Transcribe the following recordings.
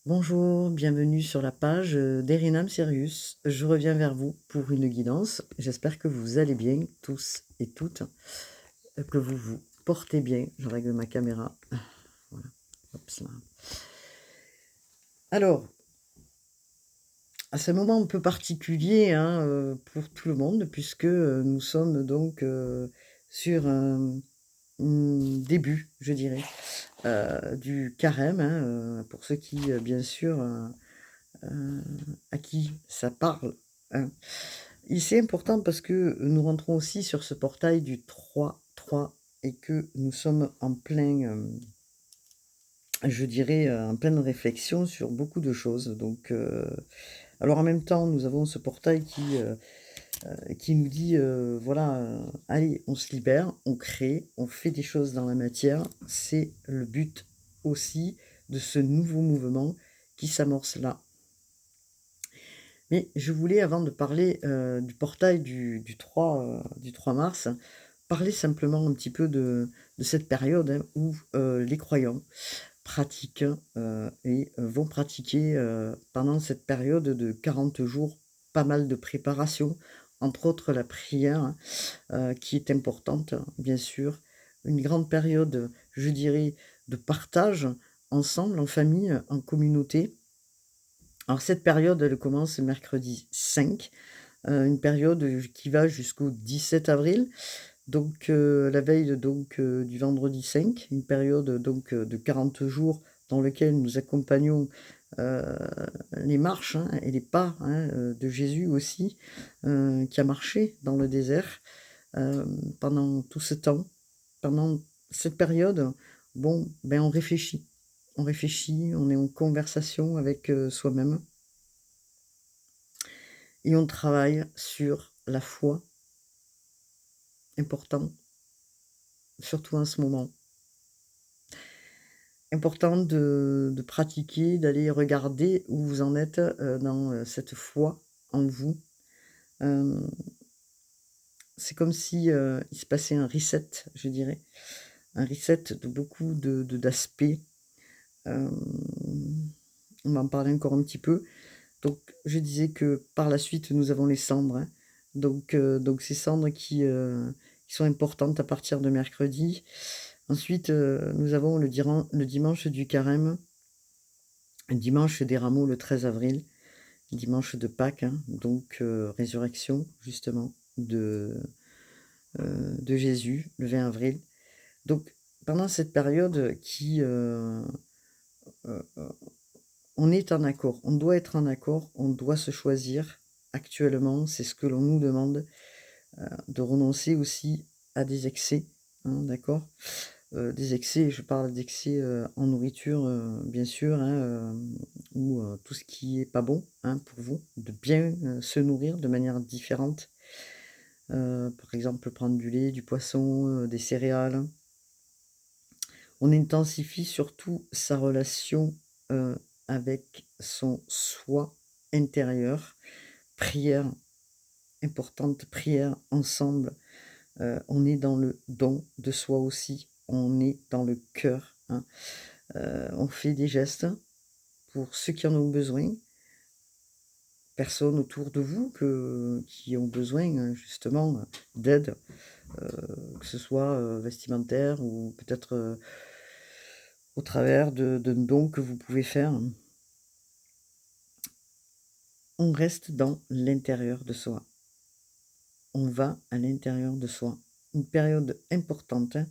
Bonjour, bienvenue sur la page d'Erinam Sirius. Je reviens vers vous pour une guidance. J'espère que vous allez bien, tous et toutes, que vous vous portez bien. Je règle ma caméra. Voilà. Hop là. Alors, à ce moment un peu particulier hein, pour tout le monde, puisque nous sommes donc sur un début, je dirais, du carême, hein, pour ceux qui, bien sûr, Heu, à qui ça parle, hein. Et c'est important parce que nous rentrons aussi sur ce portail du 3-3 et que nous sommes en plein, je dirais, en pleine réflexion sur beaucoup de choses donc alors en même temps, nous avons ce portail qui nous dit, voilà, «Allez, on se libère, on crée, on fait des choses dans la matière». C'est le but aussi de ce nouveau mouvement qui s'amorce là. Mais je voulais, avant de parler, du portail du 3 mars, parler simplement un petit peu de cette période, hein, où, les croyants pratiquent, vont pratiquer, pendant cette période de 40 jours, pas mal de préparation, entre autres la prière, hein, qui est importante, bien sûr. Une grande période, je dirais, de partage ensemble, en famille, en communauté. Alors cette période, elle commence mercredi 5, une période, qui va jusqu'au 17 avril, donc la veille donc du vendredi 5, une période donc de 40 jours dans lequel nous accompagnons, heu, les marches, hein, et les pas, hein, de Jésus aussi, qui a marché dans le désert, pendant tout ce temps. Pendant cette période, bon, ben, on réfléchit. On réfléchit, on est en conversation avec, soi-même. Et on travaille sur la foi, important, surtout en ce moment. Important de pratiquer, d'aller regarder où vous en êtes, dans, cette foi en vous. Hem, c'est comme si, il se passait un reset, je dirais. Un reset de beaucoup d'aspects. Hem, on va en parler encore un petit peu. Donc je disais que par la suite, nous avons les cendres, hein. Donc ces cendres qui sont importantes à partir de mercredi. Ensuite, nous avons le dimanche du carême, le dimanche des rameaux le 13 avril, dimanche de Pâques, hein, donc résurrection justement de Jésus, le 20 avril. Donc pendant cette période heu, on est en accord, on doit être en accord, on doit se choisir. Actuellement, c'est ce que l'on nous demande, de renoncer aussi à des excès, hein, d'accord? Des excès, je parle d'excès, en nourriture, bien sûr, hein, ou tout ce qui est pas bon, hein, pour vous, de bien, se nourrir de manière différente. Par exemple, prendre du lait, du poisson, des céréales. On intensifie surtout sa relation, avec son soi intérieur. Prière, importante prière ensemble. On est dans le don de soi aussi. On est dans le cœur, hein. On fait des gestes pour ceux qui en ont besoin. Personnes autour de vous qui ont besoin, justement, d'aide, que ce soit, vestimentaire ou peut-être, au travers de dons que vous pouvez faire. On reste dans l'intérieur de soi. On va à l'intérieur de soi. Une période importante, hein,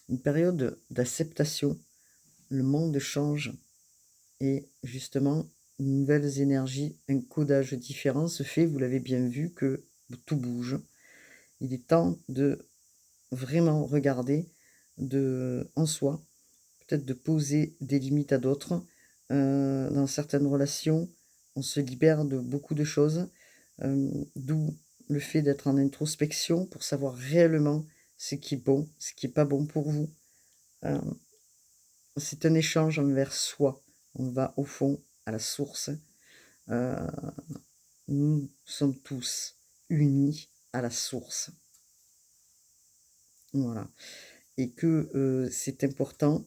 une période d'acceptation. Le monde change et justement, nouvelles énergies, un codage différent se fait. Vous l'avez bien vu que tout bouge. Il est temps de vraiment regarder en soi, peut-être de poser des limites à d'autres. Dans certaines relations, on se libère de beaucoup de choses, d'où le fait d'être en introspection pour savoir réellement ce qui est bon, ce qui est pas bon pour vous. Hem, c'est un échange envers soi. On va au fond, à la source. Heu, nous sommes tous unis à la source. Voilà, et que, c'est important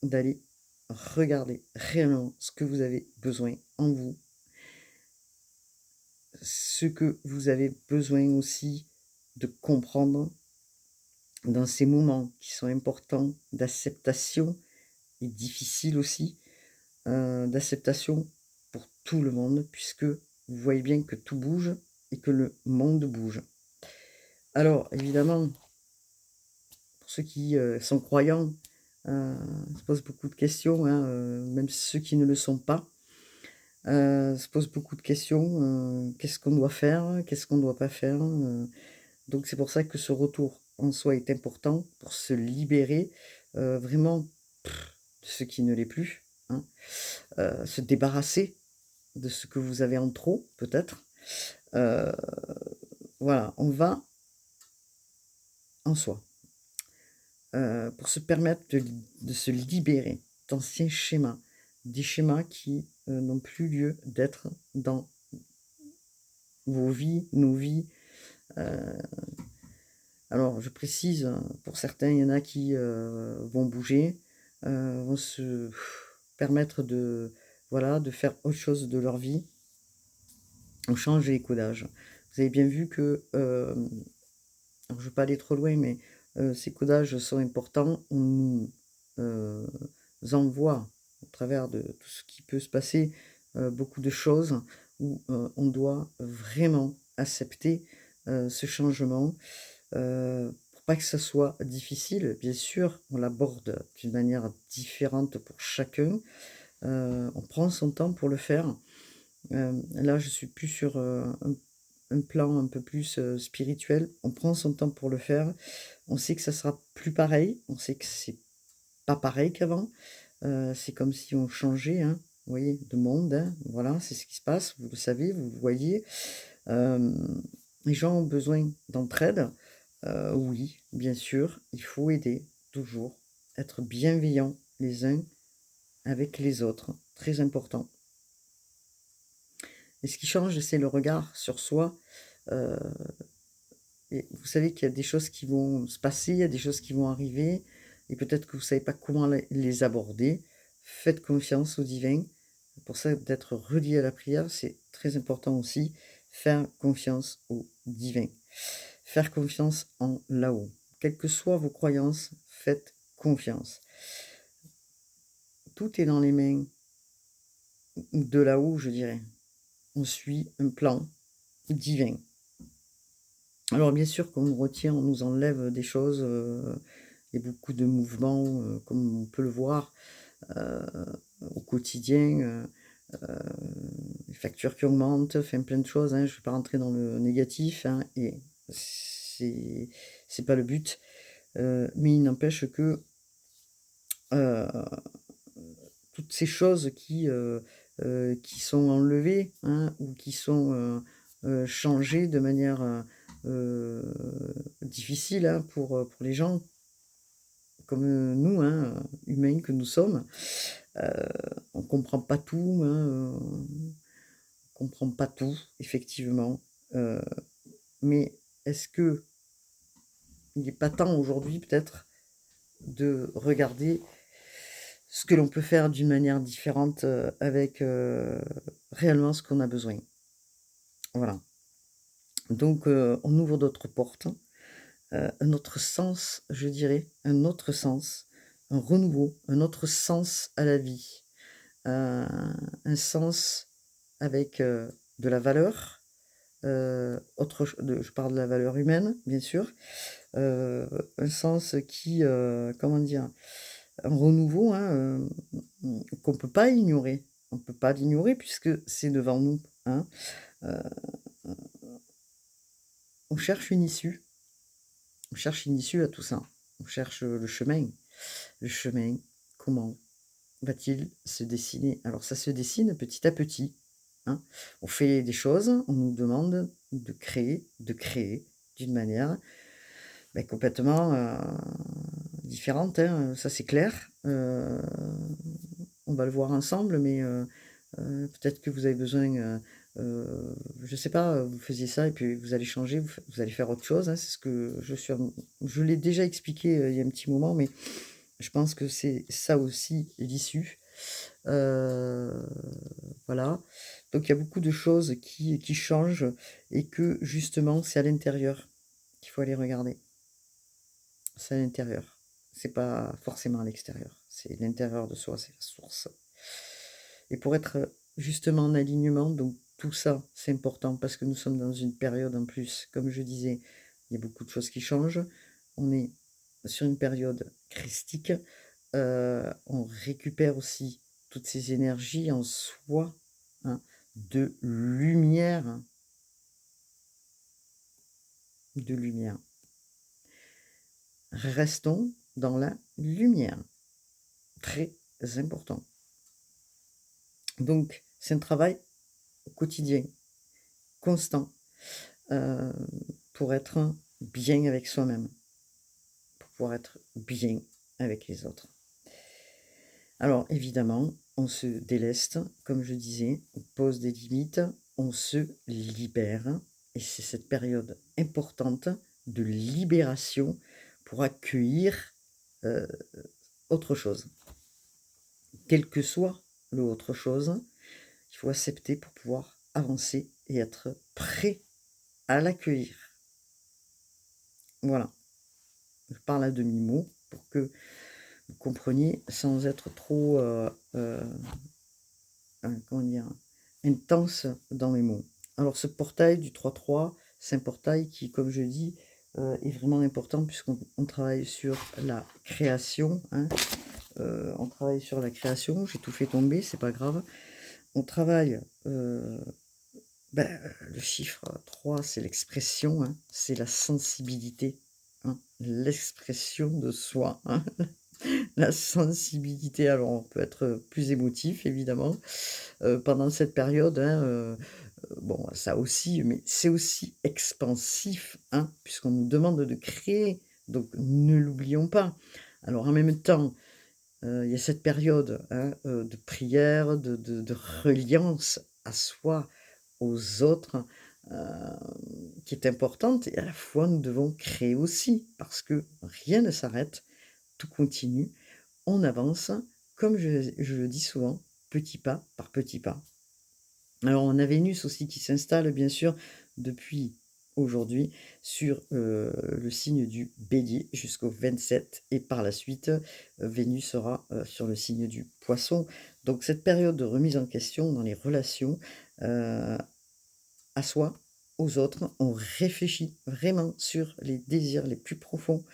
d'aller regardez réellement ce que vous avez besoin en vous, ce que vous avez besoin aussi de comprendre dans ces moments qui sont importants d'acceptation et difficiles aussi, d'acceptation pour tout le monde puisque vous voyez bien que tout bouge et que le monde bouge. Alors évidemment, pour ceux qui, sont croyants, se posent beaucoup de questions, hein, même ceux qui ne le sont pas, se posent beaucoup de questions, qu'est-ce qu'on doit faire? Qu'est-ce qu'on ne doit pas faire? Donc c'est pour ça que ce retour en soi est important pour se libérer, vraiment de ce qui ne l'est plus, hein, se débarrasser de ce que vous avez en trop peut-être. Heu, voilà, on va en soi, pour se permettre de se libérer d'anciens schémas, des schémas qui, n'ont plus lieu d'être dans vos vies, nos vies. Heu, alors je précise, pour certains, il y en a qui, vont bouger, vont se permettre de voilà, de faire autre chose de leur vie. On change les codages. Vous avez bien vu que, alors je ne veux pas aller trop loin, mais ces codages sont importants. On nous, heu, envoie au travers de tout ce qui peut se passer, beaucoup de choses où, on doit vraiment accepter, ce changement, pour pas que ça soit difficile. Bien sûr, on l'aborde d'une manière différente pour chacun. On prend son temps pour le faire. Là, je suis plus sur, un plan un peu plus, spirituel. On prend son temps pour le faire. On sait que ça sera plus pareil. On sait que c'est pas pareil qu'avant. C'est comme si on changeait, hein, vous voyez, de monde, hein. Voilà, c'est ce qui se passe. Vous le savez, vous le voyez. Les gens ont besoin d'entraide. Oui, bien sûr, il faut aider, toujours. Être bienveillants les uns avec les autres, très important. Et ce qui change, c'est le regard sur soi. Heu et vous savez qu'il y a des choses qui vont se passer, il y a des choses qui vont arriver et peut-être que vous ne savez pas comment les aborder. Faites confiance au divin. Pour ça, d'être relié à la prière, c'est très important aussi. Faire confiance au divin. Faire confiance en là-haut. Quelles que soient vos croyances, faites confiance. Tout est dans les mains de là-haut, je dirais. On suit un plan divin. Alors bien sûr qu'on nous retient, on nous enlève des choses, il y a beaucoup de mouvements, comme on peut le voir, heu, au quotidien, heu, les factures qui augmentent, enfin plein de choses, hein. Je ne vais pas rentrer dans le négatif, hein, et c'est c'est pas le but, mais il n'empêche que, heu, toutes ces choses qui sont enlevées, hein, ou qui sont, changées de manière, difficile, hein, pour les gens comme, nous, hein, humains que nous sommes. Heu, on comprend pas tout, hein, on comprend pas tout effectivement, heu, mais est-ce qu'il n'est pas temps aujourd'hui peut-être de regarder ce que l'on peut faire d'une manière différente, avec, réellement ce qu'on a besoin? Voilà. Donc on ouvre d'autres portes, un autre sens, je dirais, un autre sens, un renouveau, un autre sens à la vie. Un sens avec, de la valeur, autre ch de je parle de la valeur humaine, bien sûr, un sens qui, comment dire? Un renouveau, hein, qu'on ne peut pas ignorer. On ne peut pas l'ignorer puisque c'est devant nous, hein. Heu, on cherche une issue, on cherche une issue à tout ça. On cherche, le chemin. Le chemin, comment va-t-il se dessiner? Alors ça se dessine petit à petit, hein. On fait des choses, on nous demande de créer d'une manière, complètement, différente, hein, ça c'est clair. On va le voir ensemble, mais peut-être que vous avez besoin, je sais pas, vous faisiez ça et puis vous allez changer, vous allez faire autre chose, hein. C'est ce que je l'ai déjà expliqué, il y a un petit moment, mais je pense que c'est ça aussi l'issue. Heu, voilà. Donc il y a beaucoup de choses qui changent et que justement c'est à l'intérieur qu'il faut aller regarder. C'est à l'intérieur. C'est pas forcément à l'extérieur. C'est l'intérieur de soi, c'est la source. Et pour être, justement en alignement, donc tout ça, c'est important parce que nous sommes dans une période en plus, comme je disais, il y a beaucoup de choses qui changent. On est sur une période christique, on récupère aussi toutes ces énergies en soi, hein, de lumière, de lumière. Restons dans la lumière, très important. Donc c'est un travail quotidien, constant, heu, pour être bien avec soi-même, pour pouvoir être bien avec les autres. Alors évidemment, on se déleste, comme je disais, on pose des limites, on se libère et c'est cette période importante de libération pour accueillir, heu, autre chose. Quel que soit le autre chose, il faut accepter pour pouvoir avancer et être prêt à l'accueillir. Voilà, je parle à demi-mot pour que vous compreniez sans être trop, comment dire? Intense dans mes mots. Alors ce portail du 3-3, c'est un portail qui, comme je dis, est vraiment important puisqu'on travaille sur la création, hein, on travaille sur la création. J'ai tout fait tomber, c'est pas grave. On travaille, le chiffre 3, c'est l'expression, hein, c'est la sensibilité, hein, l'expression de soi, hein. La sensibilité, alors on peut être plus émotif évidemment, pendant cette période, hein, bon ça aussi, mais c'est aussi expansif, hein, puisqu'on nous demande de créer, donc ne l'oublions pas. Alors en même temps, il y a cette période, hein, de prière, de reliance à soi, aux autres, qui est importante et à la fois nous devons créer aussi parce que rien ne s'arrête, tout continue, on avance, comme je le dis souvent, petit pas par petit pas. Alors on a Vénus aussi qui s'installe bien sûr depuis aujourd'hui sur, le signe du Bélier jusqu'au 27 et par la suite, Vénus sera, sur le signe du Poisson. Donc cette période de remise en question dans les relations, heu, à soi, aux autres, on réfléchit vraiment sur les désirs les plus profonds,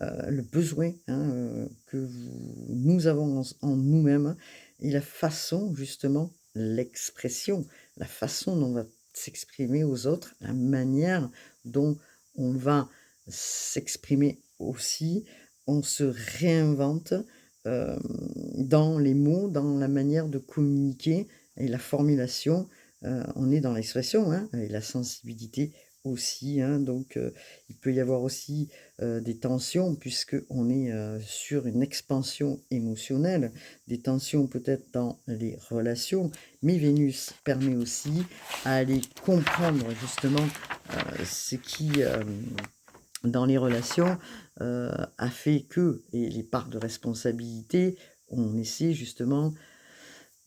le besoin, hein, nous avons en nous-mêmes et la façon justement, l'expression, la façon dont on va s'exprimer aux autres, la manière dont on va s'exprimer aussi. On se réinvente, hem, dans les mots, dans la manière de communiquer et la formulation, on est dans l'expression, hein, et la sensibilité aussi, hein, donc il peut y avoir aussi des tensions puisqu'on est, sur une expansion émotionnelle, des tensions peut-être dans les relations, mais Vénus permet aussi à aller comprendre justement, ce qui, dans les relations, a fait que et les parts de responsabilité, on essaie justement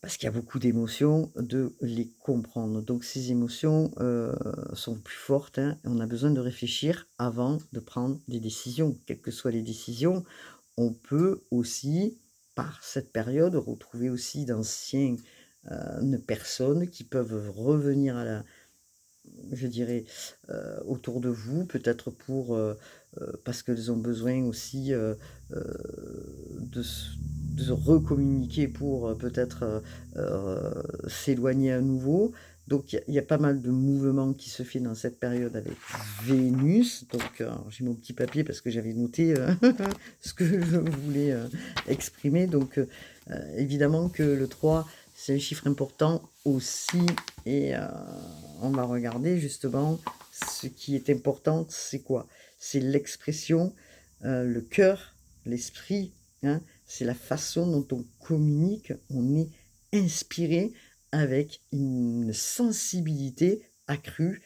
parce qu'il y a beaucoup d'émotions, de les comprendre. Donc ces émotions, sont plus fortes, hein, et on a besoin de réfléchir avant de prendre des décisions. Quelles que soient les décisions, on peut aussi, par cette période, retrouver aussi d'anciennes personnes qui peuvent revenir à la je dirais, autour de vous, peut-être pour, parce qu'elles ont besoin aussi, de se recommuniquer pour, peut-être, s'éloigner à nouveau. Donc il y a pas mal de mouvements qui se fait dans cette période avec Vénus. Donc, alors j'ai mon petit papier parce que j'avais noté, ce que je voulais, exprimer. Donc, évidemment que le 3 c'est un chiffre important aussi et on va regarder justement ce qui est important, c'est quoi? C'est l'expression, le cœur, l'esprit, hein, c'est la façon dont on communique, on est inspiré avec une sensibilité accrue,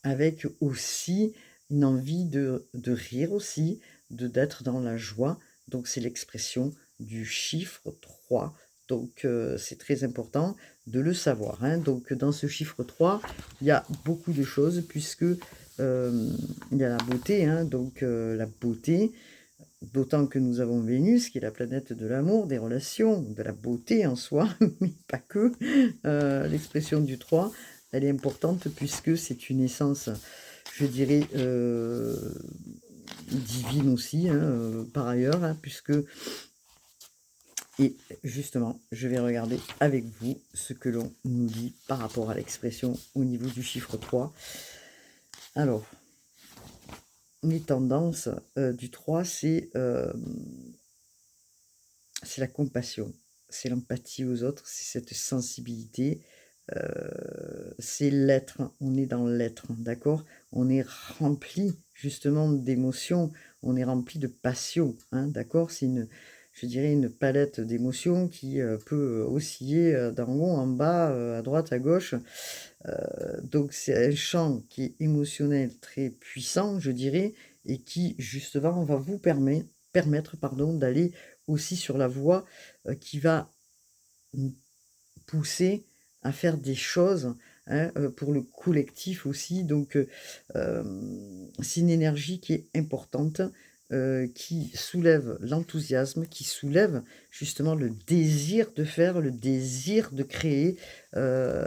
avec aussi une envie de rire aussi, d'être dans la joie. Donc c'est l'expression du chiffre 3 Donc c'est très important de le savoir, hein. Donc dans ce chiffre 3, il y a beaucoup de choses puisque, il y a la beauté, hein, donc la beauté, d'autant que nous avons Vénus qui est la planète de l'amour, des relations, de la beauté en soi, mais pas que. L'expression du 3, elle est importante puisque c'est une essence, je dirais, divine aussi, hein, par ailleurs, hein, puisque et justement, je vais regarder avec vous ce que l'on nous dit par rapport à l'expression au niveau du chiffre 3. Alors, les tendances, du 3, c'est la compassion, c'est l'empathie aux autres, c'est cette sensibilité, c'est l'être, on est dans l'être, d'accord? On est rempli justement d'émotions, on est rempli de passion, hein, d'accord? C'est une je dirais une palette d'émotions qui, peut osciller, d'en haut en bas, à droite, à gauche, donc c'est un champ qui est émotionnel très puissant, je dirais et qui justement va vous permettre, pardon, d'aller aussi sur la voie, qui va nous pousser à faire des choses, hein, pour le collectif aussi donc c'est une énergie qui est importante, qui soulève l'enthousiasme, qui soulève justement le désir de faire, le désir de créer, heu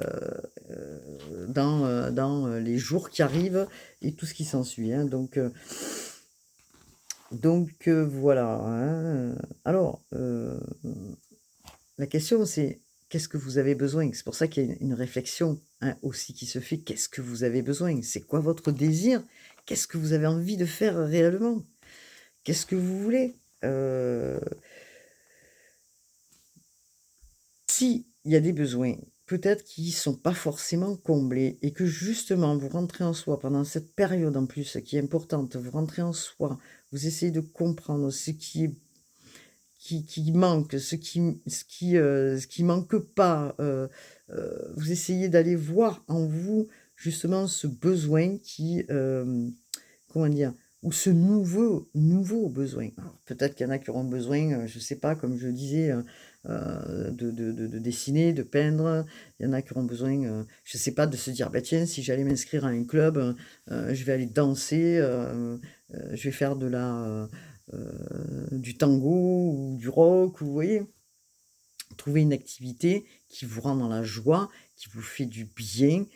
dans les jours qui arrivent et tout ce qui s'ensuit, hein, donc voilà, hein, alors, la question c'est: qu'est-ce que vous avez besoin? C'est pour ça qu'il y a une réflexion, hein, aussi qui se fait. Qu'est-ce que vous avez besoin? C'est quoi votre désir? Qu'est-ce que vous avez envie de faire réellement? Qu'est-ce que vous voulez? Heu, S'il y a des besoins, peut-être qui sont pas forcément comblés et que justement vous rentrez en soi pendant cette période en plus qui est importante, vous rentrez en soi, vous essayez de comprendre ce qui manque, ce qui manque pas, vous essayez d'aller voir en vous justement ce besoin qui, comment dire? Ou ce nouveau besoin. Alors peut-être qu'il y en a qui auront besoin, je sais pas, comme je disais, de dessiner, de peindre. Il y en a qui auront besoin, je sais pas, de se dire: «Bah, tiens, si j'allais m'inscrire à un club, je vais aller danser, je vais faire du tango ou du rock», ou vous voyez? Trouver une activité qui vous rend dans la joie, qui vous fait du bien,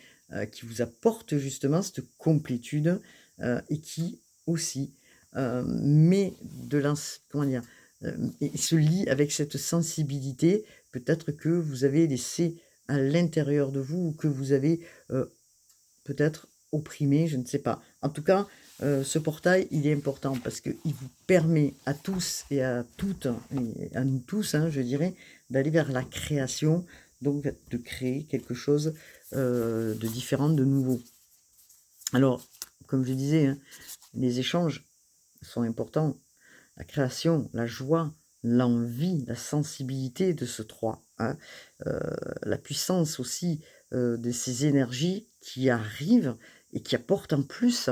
qui vous apporte justement cette complétude, et qui aussi, met de l'ins comment dire? Et se lie avec cette sensibilité, peut-être que vous avez laissé à l'intérieur de vous ou que vous avez, peut-être opprimé, je ne sais pas. En tout cas, ce portail, il est important parce qu'il vous permet à tous et à toutes et à nous tous, hein, je dirais, d'aller vers la création, donc de créer quelque chose, de différent, de nouveau. Alors, comme je disais, hein, les échanges sont importants. La création, la joie, l'envie, la sensibilité de ce 3, hein, la puissance aussi, de ces énergies qui arrivent et qui apportent en plus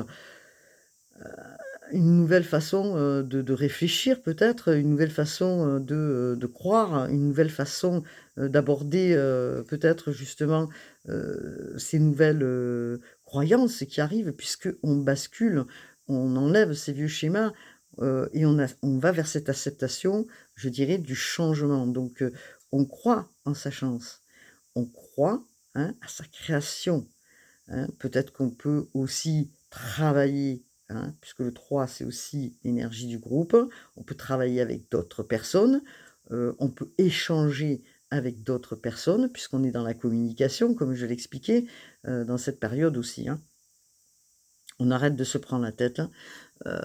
une nouvelle façon, de réfléchir peut-être, une nouvelle façon, de croire, une nouvelle façon, d'aborder, peut-être justement, ces nouvelles, croyances qui arrivent puisqu'on bascule, on enlève ces vieux schémas, et on va vers cette acceptation, je dirais, du changement. Donc, on croit en sa chance, on croit, hein, à sa création. Hein, peut-être qu'on peut aussi travailler, hein, puisque le 3 c'est aussi l'énergie du groupe. On peut travailler avec d'autres personnes, on peut échanger avec d'autres personnes puisqu'on est dans la communication comme je l'expliquais, dans cette période aussi, hein. On arrête de se prendre la tête, heu,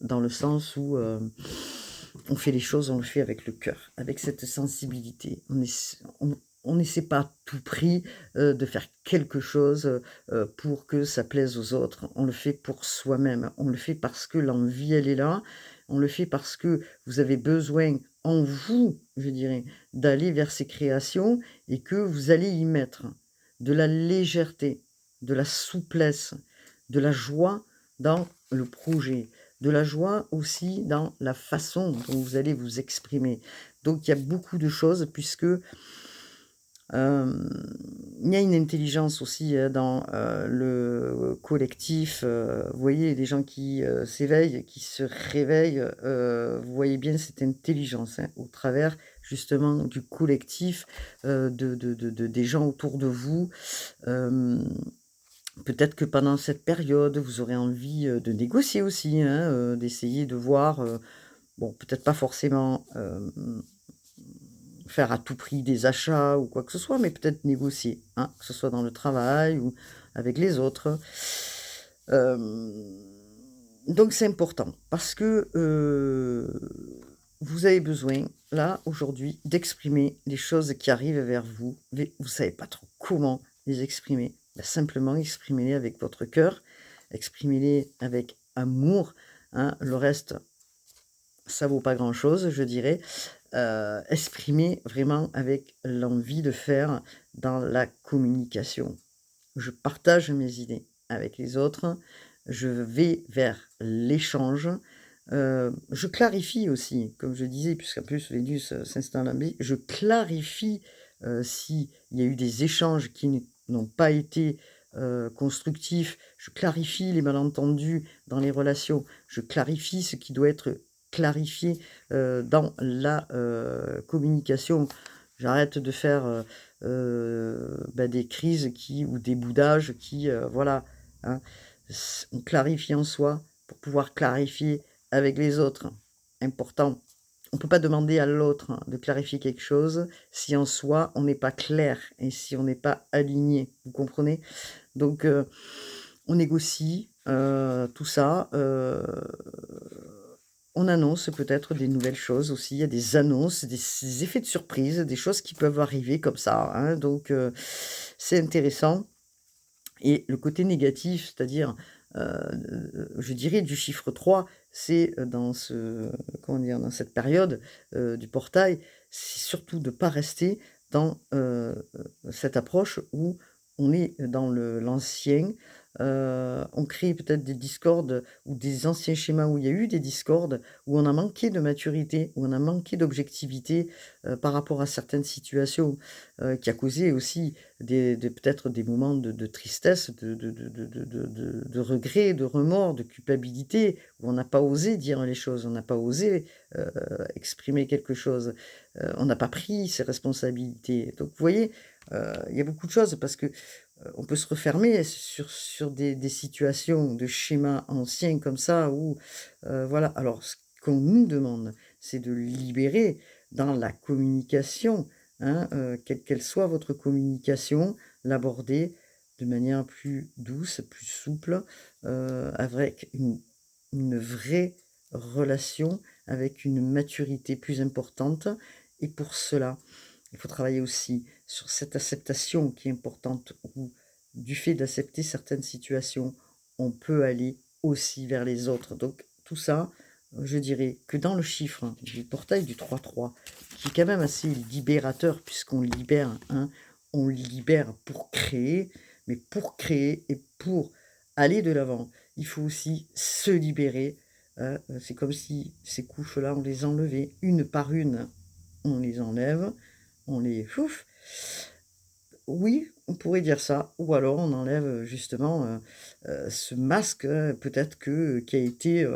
dans le sens où, on fait les choses, on le fait avec le cœur, avec cette sensibilité. On n'essaie pas à tout prix, de faire quelque chose, pour que ça plaise aux autres. On le fait pour soi-même. On le fait parce que l'envie, elle est là. On le fait parce que vous avez besoin en vous, je dirais, d'aller vers ces créations et que vous allez y mettre de la légèreté, de la souplesse, de la joie dans le projet, de la joie aussi dans la façon dont vous allez vous exprimer. Donc il y a beaucoup de choses puisque, il y a une intelligence aussi, dans, le collectif, vous voyez les gens qui, s'éveillent, qui se réveillent, vous voyez bien cette intelligence, hein, au travers justement du collectif, des gens autour de vous. Hem, Peut-être que pendant cette période, vous aurez envie, de négocier aussi, hein, d'essayer de voir, bon peut-être pas forcément, faire à tout prix des achats ou quoi que ce soit, mais peut-être négocier, hein, que ce soit dans le travail ou avec les autres. Hem, donc c'est important parce que, vous avez besoin, là, aujourd'hui, d'exprimer les choses qui arrivent vers vous, mais vous savez pas trop comment les exprimer. Bah, simplement exprimez-les avec votre cœur, exprimez-les avec amour, hein. Le reste, ça vaut pas grand-chose, je dirais. Exprimer vraiment avec l'envie de faire dans la communication. Je partage mes idées avec les autres, je vais vers l'échange, je clarifie aussi, comme je disais, puisqu'en plus Vénus, s'installe en Bé je clarifie, s'il y a eu des échanges qui n'ont pas été, constructifs. Je clarifie les malentendus dans les relations. Je clarifie ce qui doit être clarifié, dans la, communication. J'arrête de faire, bah, des crises qui ou des boudages qui, voilà, hein. On clarifie en soi pour pouvoir clarifier avec les autres. Important. On ne peut pas demander à l'autre, hein, de clarifier quelque chose si en soi on n'est pas clair et si on n'est pas aligné. Vous comprenez? Donc, on négocie, tout ça, on annonce peut-être des nouvelles choses aussi. Il y a des annonces, des effets de surprise, des choses qui peuvent arriver comme ça, hein, donc, c'est intéressant. Et le côté négatif, c'est-à-dire, je dirais du chiffre 3, c'est, dans ce comment dire? Dans cette période, du portail, c'est surtout de ne pas rester dans, cette approche où on est dans l'ancien, on crée peut-être des discordes ou des anciens schémas où il y a eu des discordes, où on a manqué de maturité, où on a manqué d'objectivité, par rapport à certaines situations, qui a causé aussi des peut-être des moments de tristesse, de regret, de remords, de culpabilité, où on n'a pas osé dire les choses, on n'a pas osé, exprimer quelque chose, on n'a pas pris ses responsabilités. Donc vous voyez, il y a beaucoup de choses parce que, on peut se refermer sur des situations de schémas anciens comme ça où, voilà. Alors ce qu'on nous demande, c'est de libérer dans la communication, hein, quelle qu'elle soit votre communication, l'aborder de manière plus douce, plus souple, avec une vraie relation, avec une maturité plus importante et pour cela, il faut travailler aussi sur cette acceptation qui est importante où, du fait d'accepter certaines situations, on peut aller aussi vers les autres. Donc tout ça, je dirais que dans le chiffre, hein, du portail du 3-3, qui est quand même assez libérateur puisqu'on libère, hein, on libère pour créer, mais pour créer et pour aller de l'avant, il faut aussi se libérer. C'est comme si ces couches-là, on les enlevait une par une, on les enlève, on les fouf. Oui, on pourrait dire ça ou alors on enlève, justement, ce masque, peut-être que, qui a été,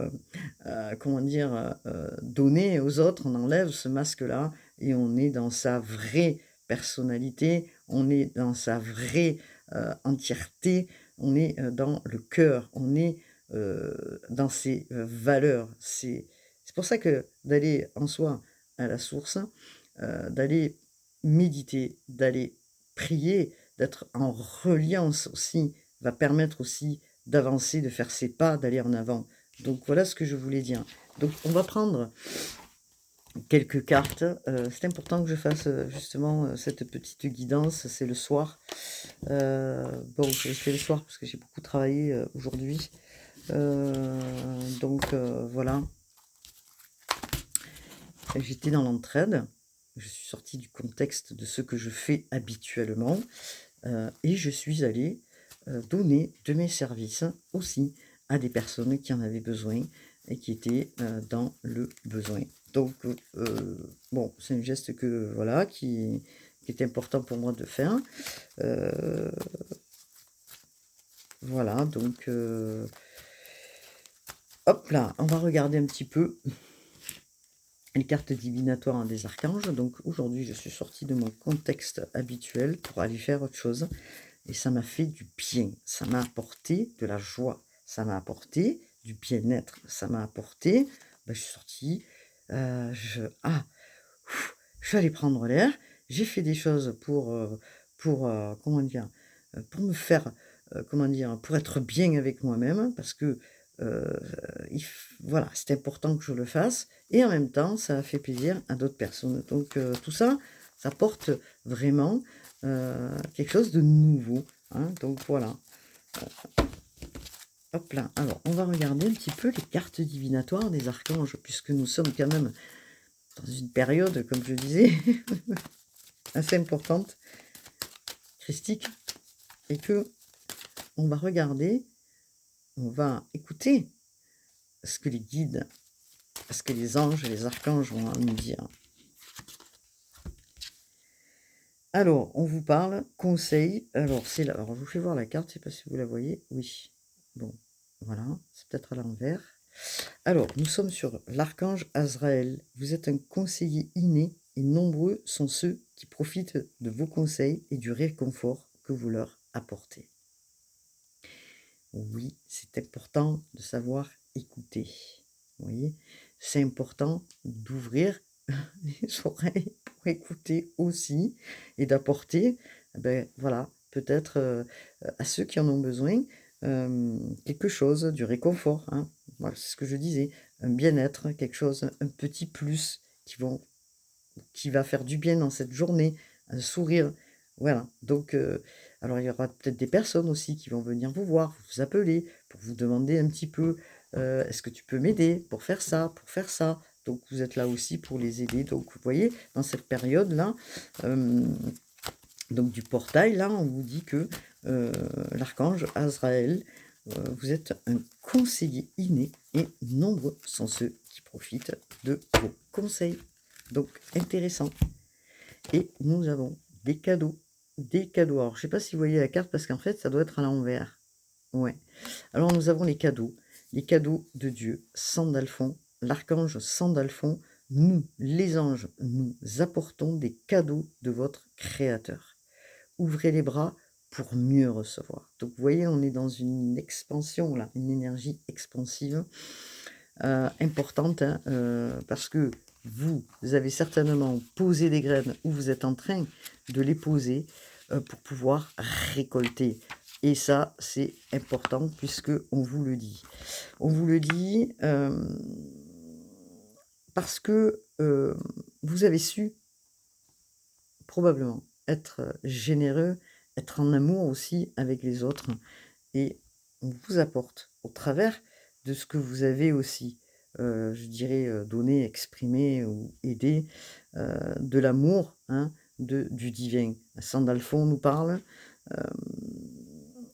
comment dire? Donné aux autres. On enlève ce masque-là et on est dans sa vraie personnalité, on est dans sa vraie, entièreté, on est, dans le cœur, on est, dans ses, valeurs. C'est pour ça que d'aller en soi à la source, d'aller méditer, d'aller prier, d'être en reliance aussi, va permettre aussi d'avancer, de faire ses pas, d'aller en avant. Donc voilà ce que je voulais dire. Donc on va prendre quelques cartes, c'est important que je fasse, justement, cette petite guidance, c'est le soir. Bon, je fais le soir parce que j'ai beaucoup travaillé, aujourd'hui. Heu, donc voilà. J'étais dans l'entraide, je suis sortie du contexte de ce que je fais habituellement, et je suis allée, donner de mes services aussi à des personnes qui en avaient besoin et qui étaient, dans le besoin. Donc, bon, c'est un geste que voilà, qui est important pour moi de faire. Heu, voilà, donc, hop là, on va regarder un petit peu les cartes divinatoires, hein, des archanges. Donc aujourd'hui, je suis sortie de mon contexte habituel pour aller faire autre chose et ça m'a fait du bien. Ça m'a apporté de la joie, ça m'a apporté du bien-être, ça m'a apporté, je suis sortie, je suis allée prendre l'air, j'ai fait des choses pour comment dire? Pour me faire, comment dire? Pour être bien avec moi-même parce que, heu, voilà, c'est important que je le fasse et en même temps, ça a fait plaisir à d'autres personnes. Donc, tout ça, ça apporte vraiment, quelque chose de nouveau, hein, donc voilà. Hop là, alors on va regarder un petit peu les cartes divinatoires des archanges puisque nous sommes quand même dans une période, comme je disais, assez importante, christique et que on va regarder, on va écouter ce que les guides, ce que les anges et les archanges ont à nous dire. Alors, on vous parle conseil, alors c'est là, alors je vous fais voir la carte, je sais pas si vous la voyez, oui. Bon, voilà, c'est peut-être à l'envers. Alors, nous sommes sur l'archange Azraël. Vous êtes un conseiller inné et nombreux sont ceux qui profitent de vos conseils et du réconfort que vous leur apportez. Oui, c'est important de savoir écouter. Vous voyez? C'est important d'ouvrir les oreilles pour écouter aussi et d'apporter, voilà, peut-être, à ceux qui en ont besoin, quelque chose, du réconfort, hein. Voilà, c'est ce que je disais, un bien-être, quelque chose, un petit plus qui va faire du bien dans cette journée, un sourire. Voilà, donc, alors il y aura peut-être des personnes aussi qui vont venir vous voir, vous appeler pour vous demander un petit peu, «Est-ce que tu peux m'aider pour faire ça, pour faire ça?» Donc vous êtes là aussi pour les aider. Donc vous voyez, dans cette période-là, hem, donc du portail là, on vous dit que, heu, l'archange Azraël, vous êtes un conseiller inné et nombreux sont ceux qui profitent de vos conseils. Donc intéressant. Et nous avons des cadeaux, des cadeaux. Alors je sais pas si vous voyez la carte parce qu'en fait ça doit être à l'envers. Ouais. Alors nous avons les cadeaux de Dieu, Sandalphon, l'archange Sandalphon, nous, les anges, nous apportons des cadeaux de votre Créateur. Ouvrez les bras pour mieux recevoir. Donc vous voyez, on est dans une expansion là, une énergie expansive importante, hein, parce que vous avez certainement posé des graines ou vous êtes en train de les poser, pour pouvoir récolter et ça, c'est important puisque on vous le dit. On vous le dit, parce que, vous avez su probablement être, généreux, être en amour aussi avec les autres et on vous apporte au travers de ce que vous avez aussi, je dirais, donné, exprimé ou aidé, de l'amour, hein, du divin. Sandalphon nous parle,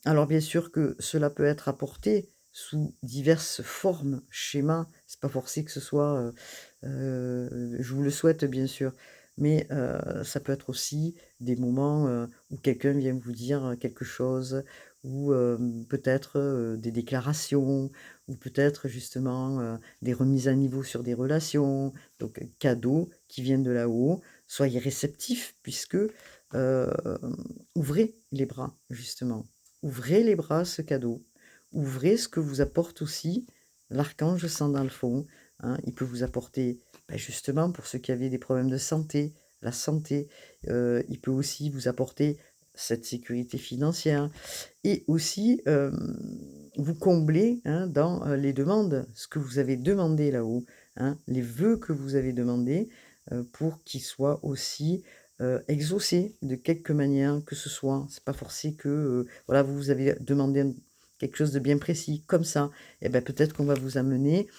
alors bien sûr que cela peut être apporté sous diverses formes, schémas, c'est pas forcé que ce soit, je vous le souhaite bien sûr, mais ça peut être aussi des moments, où quelqu'un vient vous dire, quelque chose ou peut-être, des déclarations ou peut-être justement, des remises à niveau sur des relations, donc cadeaux qui viennent de là-haut. Soyez réceptifs puisque, ouvrez les bras justement. Ouvrez les bras à ce cadeau. Ouvrez ce que vous apporte aussi l'archange Sandalphon, hein. Il peut vous apporter, justement pour ceux qui avaient des problèmes de santé, la santé. Il peut aussi vous apporter cette sécurité financière et aussi, vous combler, hein, dans, les demandes, ce que vous avez demandé là-haut, hein, les vœux que vous avez demandés, pour qu'ils soient aussi, exaucés de quelque manière que ce soit. C'est pas forcé que, voilà, vous avez demandé quelque chose de bien précis comme ça et peut-être qu'on va vous amener,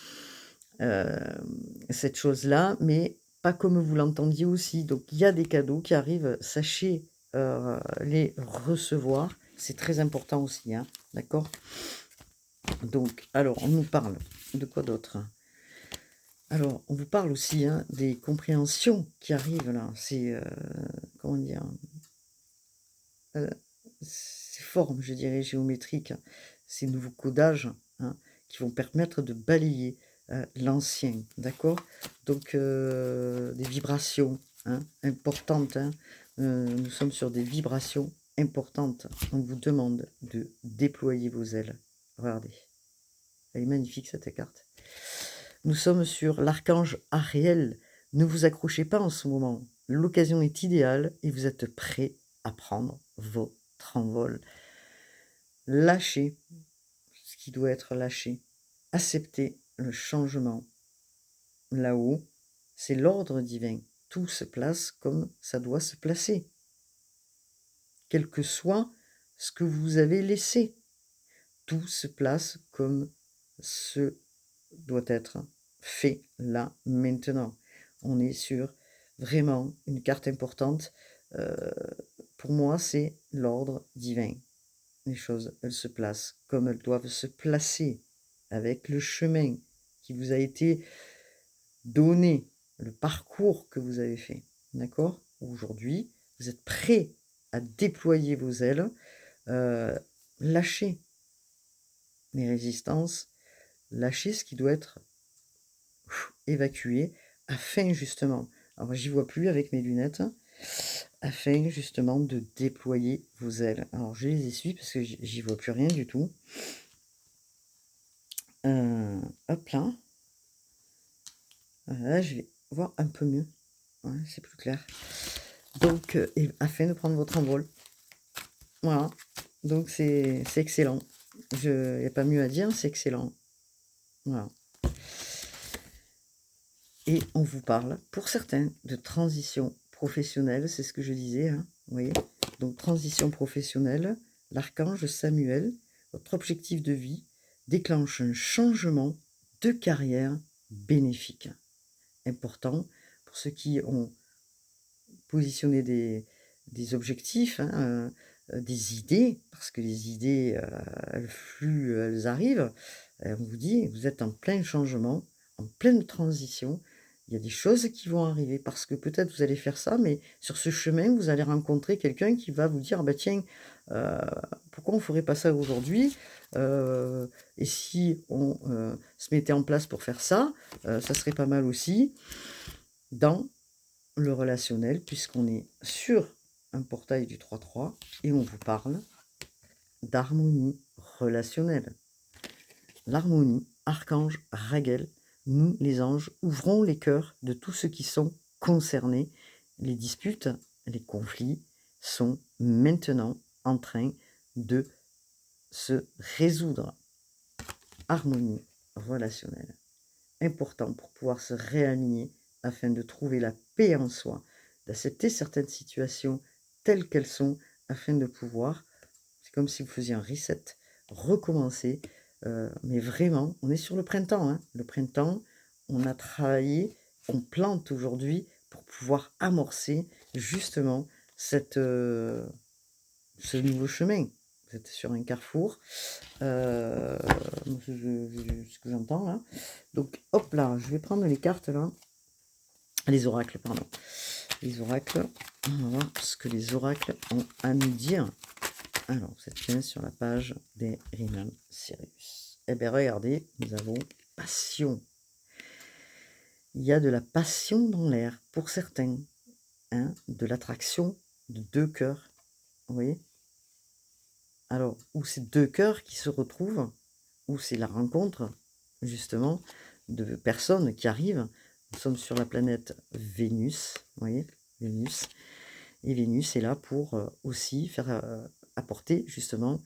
cette chose-là, mais pas comme vous l'entendiez aussi. Donc il y a des cadeaux qui arrivent, sachez, les recevoir. C'est très important aussi, hein, d'accord? Donc alors on nous parle de quoi d'autre? Alors, on vous parle aussi, hein, des compréhensions qui arrivent là. C'est, comment dire? Heu, ces formes, je dirais, géométriques, hein, ces nouveaux codages, hein, qui vont permettre de balayer, l'ancien, d'accord? Donc, des vibrations, hein, importantes, hein. Nous sommes sur des vibrations importantes. On vous demande de déployer vos ailes. Regardez, elle est magnifique cette carte. Nous sommes sur l'archange Ariel. Ne vous accrochez pas en ce moment. L'occasion est idéale et vous êtes prêt à prendre votre envol. Lâchez ce qui doit être lâché. Acceptez le changement. Là-haut, c'est l'ordre divin. Tout se place comme ça doit se placer. Quel que soit ce que vous avez laissé, tout se place comme ce doit être fait là, maintenant. On est sur vraiment une carte importante. Heu, pour moi, c'est l'ordre divin. Les choses, elles se placent comme elles doivent se placer, avec le chemin qui vous a été donné, le parcours que vous avez fait. D'accord? Aujourd'hui, vous êtes prêt à déployer vos ailes, heu, lâchez les résistances, lâchez ce qui doit être évacué afin justement, alors j'y vois plus avec mes lunettes, afin justement de déployer vos ailes. Alors je les essuie parce que j'y vois plus rien du tout. Hop là. Là, je vais voir un peu mieux. Ouais, c'est plus clair. Donc, et afin de prendre votre envol. Voilà. Donc c'est excellent. Il y a pas mieux à dire, c'est excellent. Voilà. Et on vous parle, pour certains, de transition professionnelle, c'est ce que je disais, hein, vous voyez? Donc transition professionnelle, l'archange Samuel, votre objectif de vie déclenche un changement de carrière bénéfique. Important pour ceux qui ont positionné des objectifs, hein, des idées, parce que les idées, elles fluent, elles arrivent. On vous dit: «Vous êtes en plein changement, en pleine transition». Il y a des choses qui vont arriver parce que peut-être vous allez faire ça, mais sur ce chemin, vous allez rencontrer quelqu'un qui va vous dire: «Ah bah tiens, heu, pourquoi on ne ferait pas ça aujourd'hui? Et si on, se mettait en place pour faire ça, ça serait pas mal aussi». Dans le relationnel, puisqu'on est sur un portail du 3-3 et on vous parle d'harmonie relationnelle. L'harmonie, archange Raguel, nous les anges ouvrons les cœurs de tous ceux qui sont concernés. Les disputes, les conflits sont maintenant en train de se résoudre. Harmonie relationnelle, important pour pouvoir se réaligner afin de trouver la paix en soi, d'accepter certaines situations telles qu'elles sont afin de pouvoir, c'est comme si vous faisiez un reset, recommencer, mais vraiment, on est sur le printemps, hein. Le printemps, on a travaillé, on plante aujourd'hui pour pouvoir amorcer justement cette, ce nouveau chemin. Vous êtes sur un carrefour, heu, ce que j'entends là. Donc hop là, je vais prendre les cartes là, les oracles pardon. Les oracles, on va voir ce que les oracles ont à nous dire. Alors, vous êtes bien sur la page des Rinan Sirius. Eh bien regardez, nous avons passion. Il y a de la passion dans l'air pour certains, hein, de l'attraction de 2 cœurs. Vous voyez? Alors, où c'est 2 cœurs qui se retrouvent, où c'est la rencontre justement de personnes qui arrivent. Nous sommes sur la planète Vénus, vous voyez? Vénus, et Vénus est là pour, aussi faire, apporter justement,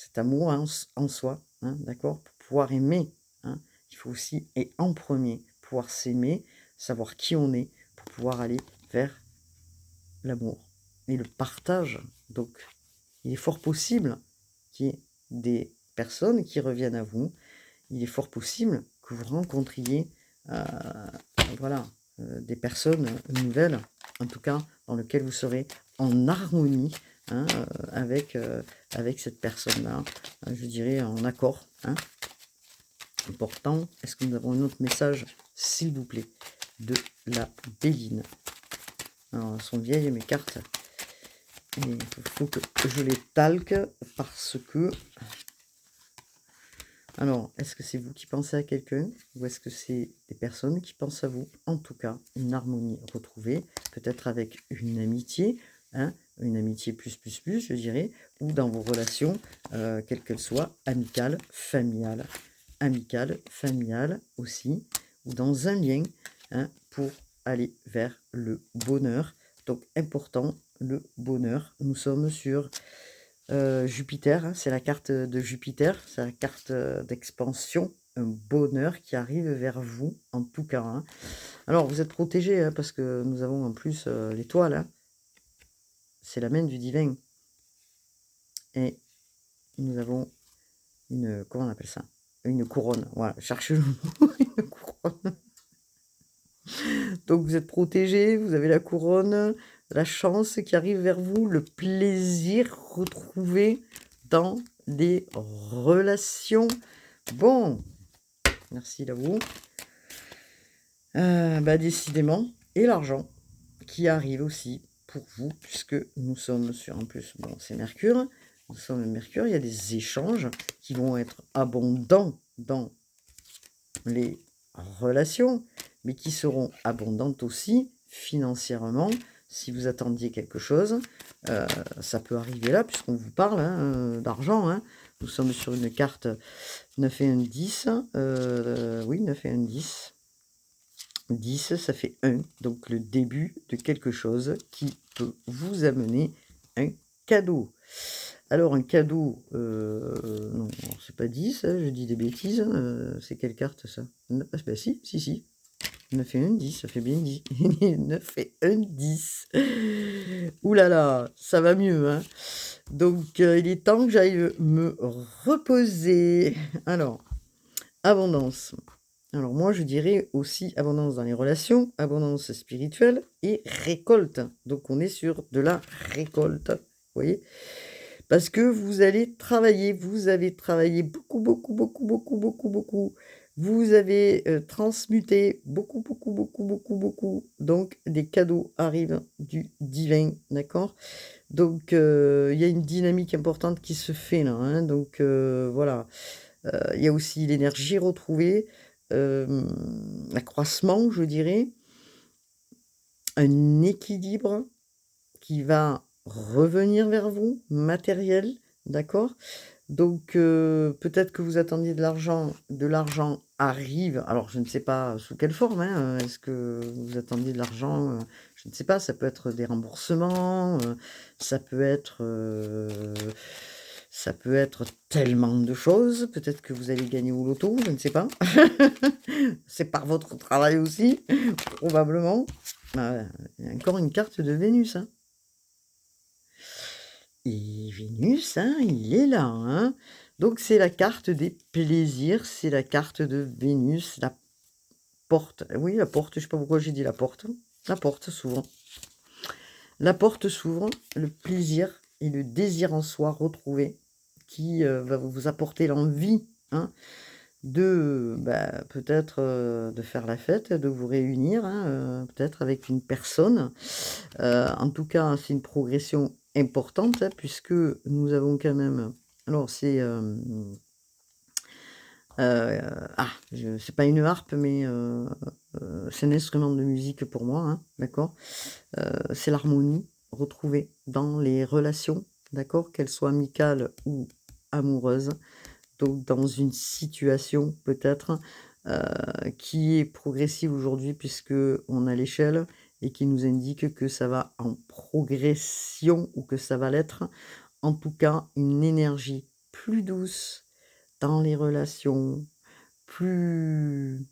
cet amour en soi, hein, d'accord? Pour pouvoir aimer, hein, il faut aussi et en premier pouvoir s'aimer, savoir qui on est pour pouvoir aller vers l'amour et le partage. Donc il est fort possible qu'il y ait des personnes qui reviennent à vous. Il est fort possible que vous rencontriez, heu, voilà, des personnes nouvelles, en tout cas dans lequel vous serez en harmonie, hein, avec cette personne-là, je dirais en accord, hein. important. Est-ce que nous avons un autre message, s'il vous plaît, de la Béline? Alors, elles sont vieilles, mes cartes. Et il faut que je les talque parce que... Alors, est-ce que c'est vous qui pensez à quelqu'un ou est-ce que c'est des personnes qui pensent à vous? En tout cas, une harmonie retrouvée, peut-être avec une amitié, hein, une amitié plus, je dirais, ou dans vos relations, quelles qu'elles soient, amicales, familiales aussi, ou dans un lien, hein, pour aller vers le bonheur. Donc, important, le bonheur. Nous sommes sur Jupiter, hein, c'est la carte de Jupiter, c'est la carte d'expansion, un bonheur qui arrive vers vous, en tout cas. Hein. Alors, vous êtes protégés, hein, parce que nous avons en plus l'étoile, hein. C'est la main du divin. Et nous avons une, comment on appelle ça? Une couronne, voilà, cherchez le mot, une couronne. Donc, vous êtes protégés, vous avez la couronne, la chance qui arrive vers vous, le plaisir retrouvé dans des relations. Bon, merci à vous. Décidément, et l'argent qui arrive aussi pour vous, puisque nous sommes sur, en plus, bon, c'est Mercure, nous sommes Mercure, il y a des échanges qui vont être abondants dans les relations, mais qui seront abondantes aussi financièrement. Si vous attendiez quelque chose, ça peut arriver là, puisqu'on vous parle, hein, d'argent. Hein. Nous sommes sur une carte 9 et 1, 10. Oui, 9 et 1, 10. 10, ça fait 1. Donc le début de quelque chose qui peut vous amener un cadeau. Alors un cadeau, non, c'est pas 10, hein, je dis des bêtises. C'est quelle carte ça? Ben si. 9 et 1, 10, ça fait bien 10. 9 et 1, 10. Ouh là là, ça va mieux. Hein. Donc, il est temps que j'aille me reposer. Alors, abondance. Alors, moi, je dirais aussi abondance dans les relations, abondance spirituelle et récolte. Donc, on est sur de la récolte. Vous voyez? Parce que vous allez travailler, vous avez travaillé beaucoup. Vous avez transmuté beaucoup. Donc, des cadeaux arrivent du divin, d'accord? Donc, il y a une dynamique importante qui se fait là. Hein, donc, voilà. Il y a aussi l'énergie retrouvée, l'accroissement, je dirais. Un équilibre qui va revenir vers vous, matériel, d'accord? Donc, peut-être que vous attendiez de l'argent arrive, alors je ne sais pas sous quelle forme, hein, est-ce que vous attendiez de l'argent, je ne sais pas, ça peut être des remboursements, ça peut être tellement de choses, peut-être que vous allez gagner au loto, je ne sais pas. C'est par votre travail aussi, probablement. Il y a encore une carte de Vénus, hein. Et Vénus, hein, il est là, hein. Donc c'est la carte des plaisirs, c'est la carte de Vénus, la porte. Oui, la porte, je sais pas pourquoi j'ai dit la porte. La porte s'ouvre. La porte s'ouvre, le plaisir et le désir en soi retrouvé qui va vous apporter l'envie, hein, de peut-être de faire la fête, de vous réunir, hein, peut-être avec une personne. En tout cas, c'est une progression importante, hein, puisque nous avons quand même, alors c'est c'est pas une harpe, mais c'est un instrument de musique pour moi, hein, d'accord? C'est l'harmonie retrouvée dans les relations, d'accord? Qu'elles soient amicales ou amoureuses. Donc dans une situation peut-être, qui est progressive aujourd'hui puisque on a l'échelle et qui nous indique que ça va en progression ou que ça va l'être. En tout cas, une énergie plus douce dans les relations, plus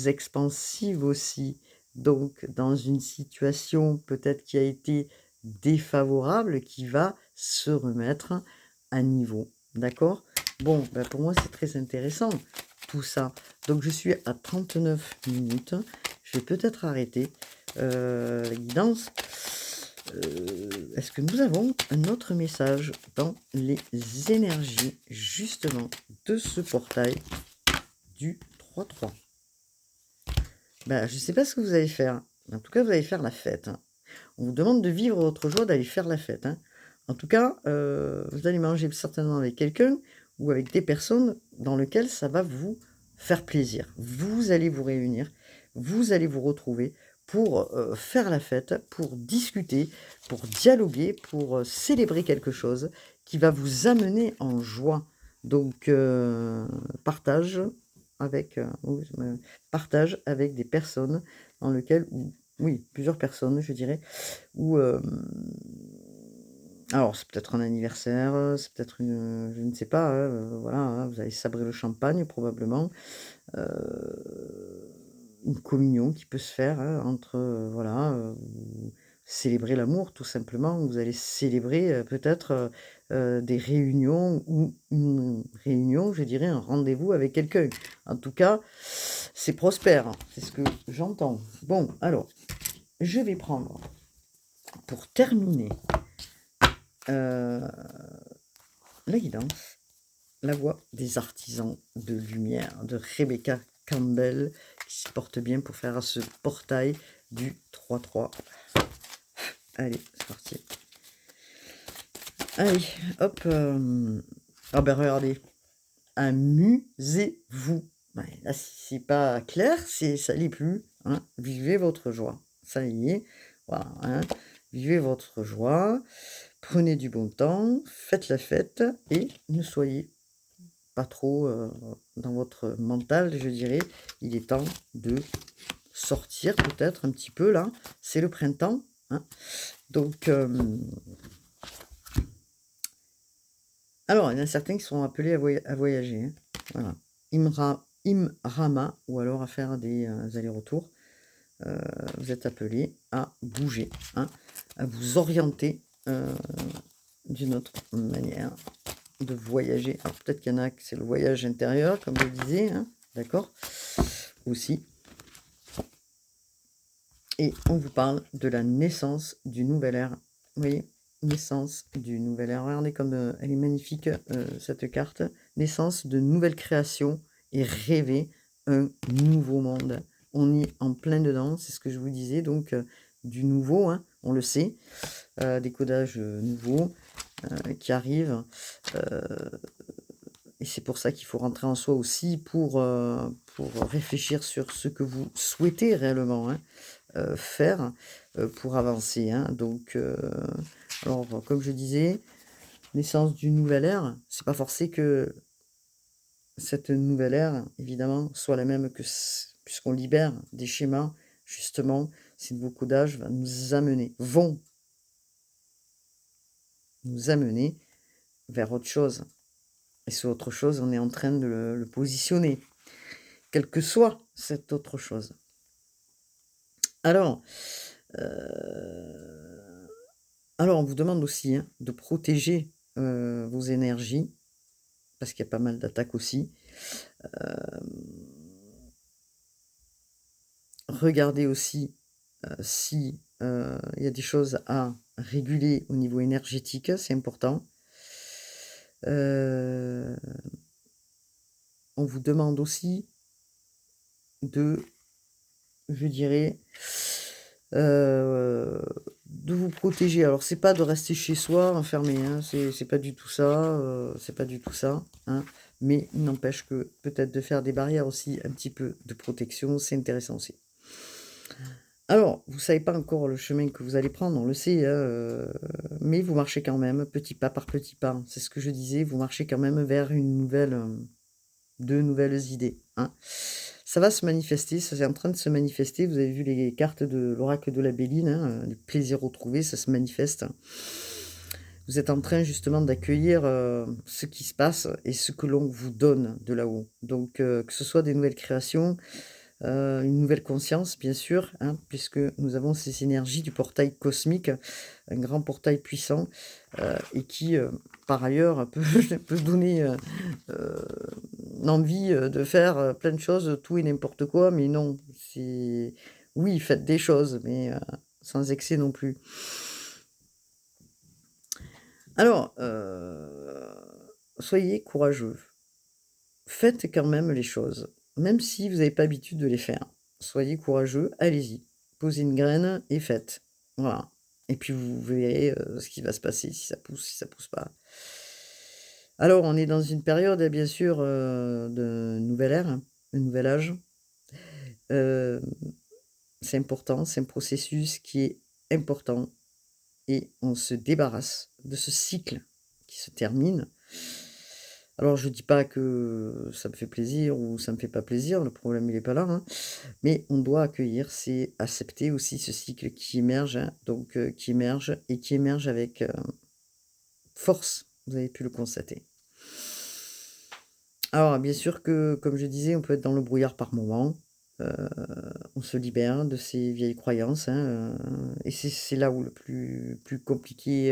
expansive aussi. Donc dans une situation peut-être qui a été défavorable, qui va se remettre à niveau. D'accord? Bon, pour moi, c'est très intéressant, tout ça. Donc, je suis à 39 minutes. Je vais peut-être arrêter la guidance. Est-ce que nous avons un autre message dans les énergies, justement, de ce portail? du 3-3. Ben, je ne sais pas ce que vous allez faire. En tout cas, vous allez faire la fête, hein. On vous demande de vivre votre joie, d'aller faire la fête, hein. En tout cas, vous allez manger certainement avec quelqu'un ou avec des personnes dans lesquelles ça va vous faire plaisir. Vous allez vous réunir, vous allez vous retrouver pour, faire la fête, pour discuter, pour dialoguer, pour, célébrer quelque chose qui va vous amener en joie. Donc, partage oui, partage avec des personnes dans lequel ou oui, plusieurs personnes, je dirais, ou, alors c'est peut-être un anniversaire, c'est peut-être une, je ne sais pas, hein, voilà, hein, vous allez sabrer le champagne probablement, une communion qui peut se faire, hein, entre, voilà, vous célébrer l'amour tout simplement. Vous allez célébrer, peut-être, des réunions ou une réunion, je dirais un rendez-vous avec quelqu'un. En tout cas, c'est prospère, hein, c'est ce que j'entends. Bon alors, je vais prendre pour terminer, la guidance, la voix des artisans de lumière de Rebecca Campbell qui se porte bien pour faire ce portail du 3-3. Allez, c'est parti. Allez, hop. Ah ben regardez, amusez-vous. Ouais, là, si c'est pas clair, ça l'est plus, hein. Vivez votre joie. Ça y est, voilà, hein. Vivez votre joie, prenez du bon temps, faites la fête et ne soyez pas trop, dans votre mental, je dirais. Il est temps de sortir peut-être un petit peu là. C'est le printemps, hein. Donc, alors il y en a certains qui sont appelés à voyager, hein. Voilà. Imrama ou alors à faire des, allers-retours. Vous êtes appelés à bouger, hein, à vous orienter, d'une autre manière de voyager. Alors peut-être qu'il y en a que c'est le voyage intérieur, comme je disais, hein, d'accord? Aussi. Et on vous parle de la naissance du nouvel ère. Vous voyez? Naissance du nouvel ère. Regardez comme, elle est magnifique, cette carte. Naissance de nouvelles créations et rêver un nouveau monde. On y est en plein dedans, c'est ce que je vous disais, donc, du nouveau, hein, on le sait, des codages, nouveaux, qui arrivent, et c'est pour ça qu'il faut rentrer en soi aussi pour réfléchir sur ce que vous souhaitez réellement, hein, faire, pour avancer, hein. Donc, alors comme je disais, naissance d'une nouvelle ère, c'est pas forcé que cette nouvelle ère, évidemment, soit la même que puisqu'on libère des schémas, justement, ces nouveaux codages vont nous amener vers autre chose. Et ce autre chose, on est en train de le positionner, quelle que soit cette autre chose. Alors, heu, alors on vous demande aussi, hein, de protéger, vos énergies, parce qu'il y a pas mal d'attaques aussi. Regardez aussi, si, il y a des choses à réguler au niveau énergétique, c'est important. Heu, on vous demande aussi de, je dirais, heu, de vous protéger. Alors c'est pas de rester chez soi enfermé, hein, c'est pas du tout ça, c'est pas du tout ça, hein, mais il n'empêche que peut-être de faire des barrières aussi, un petit peu de protection, c'est intéressant aussi. Alors, vous savez pas encore le chemin que vous allez prendre, on le sait, hein, mais vous marchez quand même, petit pas par petit pas. C'est ce que je disais, vous marchez quand même vers une nouvelle, de nouvelles idées, hein. Ça va se manifester, ça c'est en train de se manifester. Vous avez vu les cartes de l'oracle de la Béline, hein, les plaisirs retrouvés, ça se manifeste. Vous êtes en train justement d'accueillir, ce qui se passe et ce que l'on vous donne de là-haut. Donc, que ce soit des nouvelles créations, une nouvelle conscience bien sûr, hein, puisque nous avons ces énergies du portail cosmique, un grand portail puissant, et qui, par ailleurs peut peut donner, heu, envie, de faire, plein de choses, tout et n'importe quoi, mais non, c'est oui, faites des choses, mais, sans excès non plus. Alors, soyez courageux, faites quand même les choses. même si vous n'avez pas l'habitude de les faire. Soyez courageux, allez-y. Posez une graine et faites. Voilà. Et puis vous verrez, ce qui va se passer, si ça pousse pas. Alors on est dans une période, bien sûr, de nouvelle ère, hein, un nouvel âge. Hem, c'est important, c'est un processus qui est important et on se débarrasse de ce cycle qui se termine. Alors je dis pas que ça me fait plaisir ou ça me fait pas plaisir, le problème il est pas là, hein, mais on doit accueillir, c'est accepter aussi ce cycle qui émerge, hein, donc qui émerge avec, force. Vous avez pu le constater. Alors bien sûr que, comme je disais, on peut être dans le brouillard par moments, heu, on se libère de ces vieilles croyances, hein, et c'est là où le plus compliqué,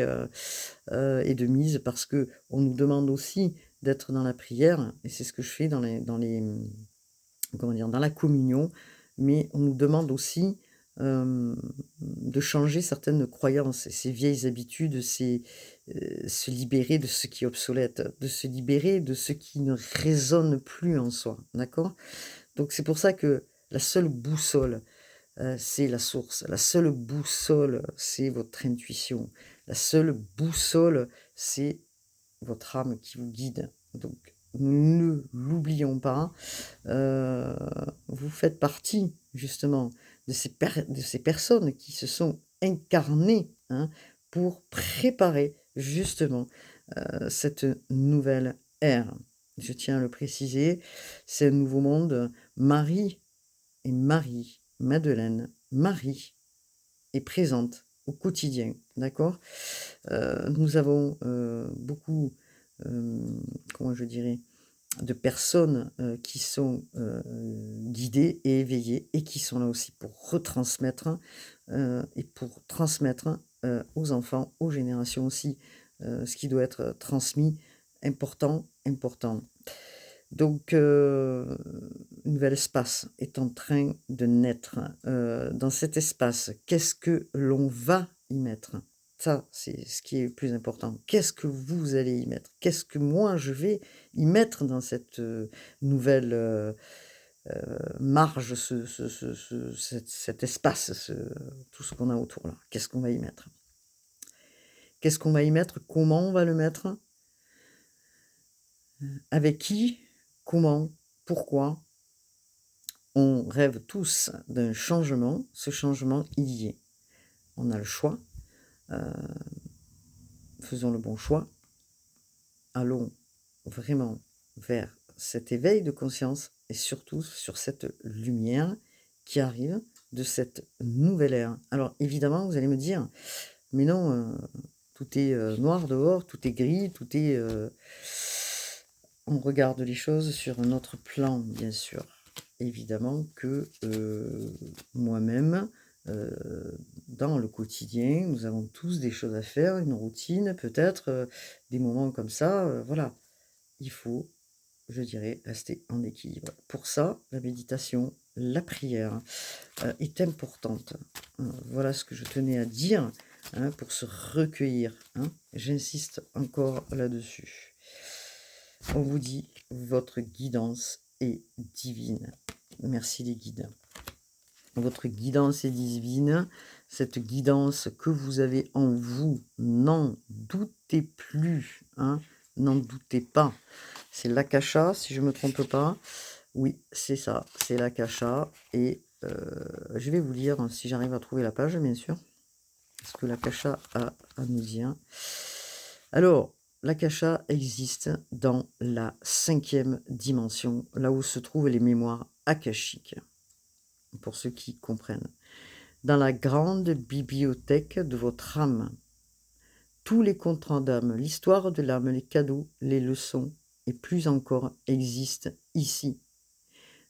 est de mise parce qu'on nous demande aussi d'être dans la prière et c'est ce que je fais comment dire? Dans la communion, mais on nous demande aussi, de changer certaines croyances et ces vieilles habitudes, se libérer de ce qui est obsolète, de se libérer de ce qui ne résonne plus en soi, d'accord? Donc c'est pour ça que la seule boussole, c'est la source. La seule boussole, c'est votre intuition. La seule boussole, c'est votre âme qui vous guide. Donc ne l'oublions pas. Heu, vous faites partie justement de ces personnes qui se sont incarnées, hein, pour préparer justement, cette nouvelle ère. Je tiens à le préciser, c'est un nouveau monde. Madeleine, Marie est présente au quotidien, d'accord? Nous avons, beaucoup, comment je dirais? De personnes, qui sont, guidées et éveillées et qui sont là aussi pour retransmettre, et pour transmettre, aux enfants, aux générations aussi, ce qui doit être transmis. Important, important. Donc, un nouvel espace est en train de naître. Dans cet espace, qu'est-ce que l'on va y mettre? Ça, c'est ce qui est le plus important. Qu'est-ce que vous allez y mettre? Qu'est-ce que moi je vais y mettre dans cette, nouvelle, marge, cet espace, tout ce qu'on a autour là? Qu'est-ce qu'on va y mettre? Qu'est-ce qu'on va y mettre? Comment on va le mettre? Avec qui? Comment? Pourquoi? On rêve tous d'un changement, ce changement, il y est. On a le choix, heu, faisons le bon choix. Allons vraiment vers cet éveil de conscience et surtout sur cette lumière qui arrive de cette nouvelle ère. Alors évidemment, vous allez me dire: «Mais non, tout est, noir dehors, tout est gris, tout est, on regarde les choses sur un autre plan, bien sûr. Évidemment que, moi-même, dans le quotidien, nous avons tous des choses à faire, une routine peut-être, des moments comme ça, voilà. Il faut, je dirais, rester en équilibre. Pour ça, la méditation, la prière, est importante. Voilà ce que je tenais à dire, hein, pour se recueillir, hein. J'insiste encore là-dessus. On vous dit: «Votre guidance est divine». Merci les guides. Votre guidance est divine. Cette guidance que vous avez en vous, n'en doutez plus, hein, n'en doutez pas. C'est l'Akasha, si je ne me trompe pas. Oui, c'est ça, c'est l'Akasha et je vais vous lire, si j'arrive à trouver la page, bien sûr, ce que l'Akasha a à nous dire. Alors, l'Akasha existe dans la 5e dimension, là où se trouvent les mémoires akashiques, pour ceux qui comprennent. Dans la grande bibliothèque de votre âme, tous les contrats d'âme, l'histoire de l'âme, les cadeaux, les leçons et plus encore existent ici.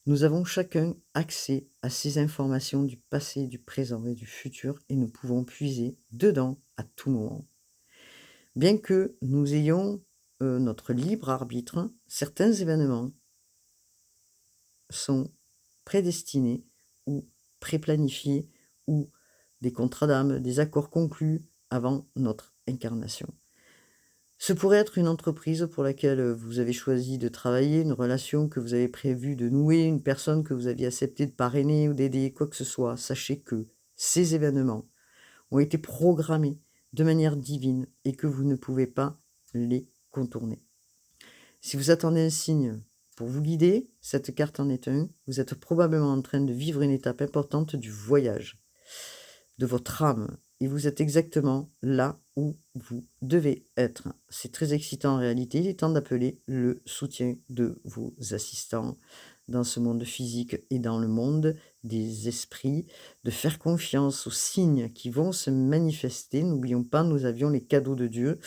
Nous avons chacun accès à ces informations du passé, du présent et du futur et nous pouvons puiser dedans à tout moment. Bien que nous ayons, notre libre arbitre, certains événements sont prédestinés ou préplanifiés ou des contrats d'âme, des accords conclus avant notre incarnation. Ce pourrait être une entreprise pour laquelle, vous avez choisi de travailler, une relation que vous avez prévu de nouer, une personne que vous aviez accepté de parrainer ou d'aider, quoi que ce soit. Sachez que ces événements ont été programmés de manière divine et que vous ne pouvez pas les contourner. Si vous attendez un signe pour vous guider, cette carte en est un. Vous êtes probablement en train de vivre une étape importante du voyage de votre âme et vous êtes exactement là où vous devez être. C'est très excitant en réalité. Il est temps d'appeler le soutien de vos assistants dans ce monde physique et dans le monde des esprits, de faire confiance aux signes qui vont se manifester. N'oublions pas, nous avions les cadeaux de Dieu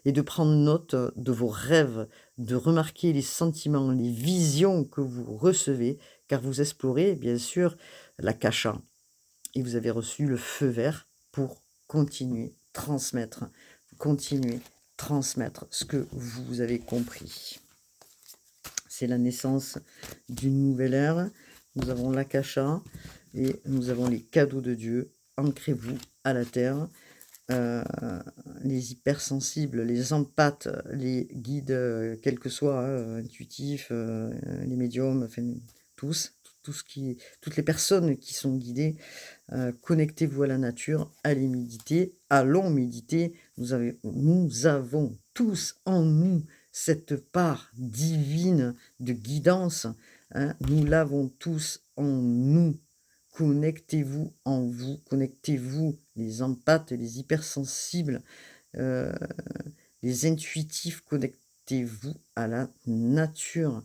et de prendre note de vos rêves, de remarquer les sentiments, les visions que vous recevez, car vous explorez bien sûr la cacha et vous avez reçu le feu vert pour continuer, transmettre ce que vous avez compris. C'est la naissance d'une nouvelle ère. Nous avons l'Akasha et nous avons les cadeaux de Dieu. Ancrez-vous à la terre. Euh, les hypersensibles, les empathes, les guides, quels que soient, intuitifs, les médiums, enfin, tous, toutes les personnes qui sont guidées, connectez-vous à la nature, allez méditer, allons méditer. Nous avons tous en nous cette part divine de guidance, hein, nous l'avons tous en nous. Connectez-vous en vous, connectez-vous les empathes, les hypersensibles, euh, les intuitifs, connectez-vous à la nature.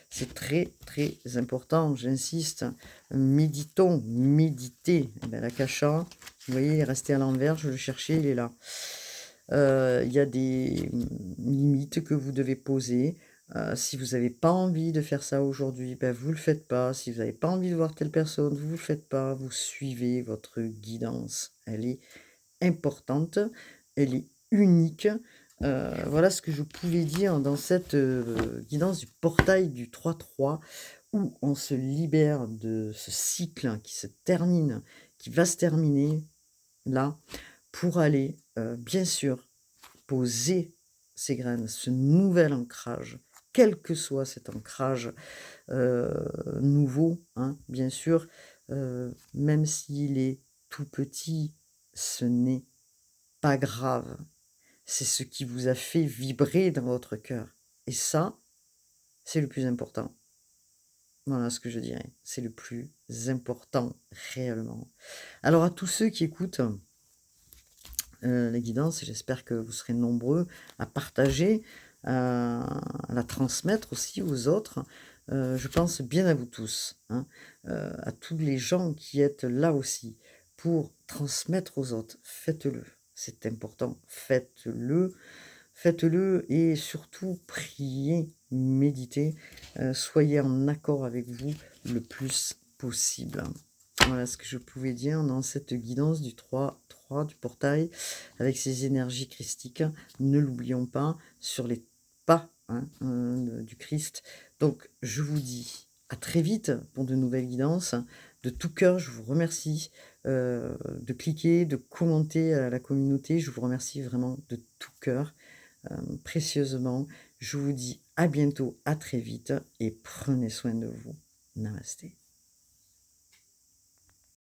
C'est très, très important, j'insiste. Méditons, méditez. Eh ben, l'Akasha, vous voyez, il est resté à l'envers, je le cherchais, il est là. Il y a des limites que vous devez poser. Si vous n'avez pas envie de faire ça aujourd'hui, ben vous ne le faites pas. Si vous n'avez pas envie de voir telle personne, vous ne le faites pas. Vous suivez votre guidance. Elle est importante, elle est unique. Voilà ce que je pouvais dire dans cette guidance du portail du 3-3, où on se libère de ce cycle qui se termine, qui va se terminer là, pour aller, bien sûr, poser ces graines, ce nouvel ancrage, quel que soit cet ancrage nouveau, hein, bien sûr, même s'il est tout petit, ce n'est pas grave. C'est ce qui vous a fait vibrer dans votre cœur. Et ça, c'est le plus important. Voilà ce que je dirais. C'est le plus important réellement. Alors à tous ceux qui écoutent la guidance, j'espère que vous serez nombreux à partager, à la transmettre aussi aux autres. Je pense bien à vous tous, hein, à tous les gens qui êtes là aussi pour transmettre aux autres. Faites-le, c'est important, faites-le. Faites-le et surtout priez, méditez, soyez en accord avec vous le plus possible. Voilà ce que je pouvais dire dans cette guidance du 3 du portail avec ces énergies christiques. Ne l'oublions pas, sur les pas, hein, du Christ. Donc je vous dis à très vite pour de nouvelles guidances. De tout cœur, je vous remercie de cliquer, de commenter à la communauté. Je vous remercie vraiment de tout cœur. Précieusement. Je vous dis à bientôt, à très vite et prenez soin de vous. Namasté.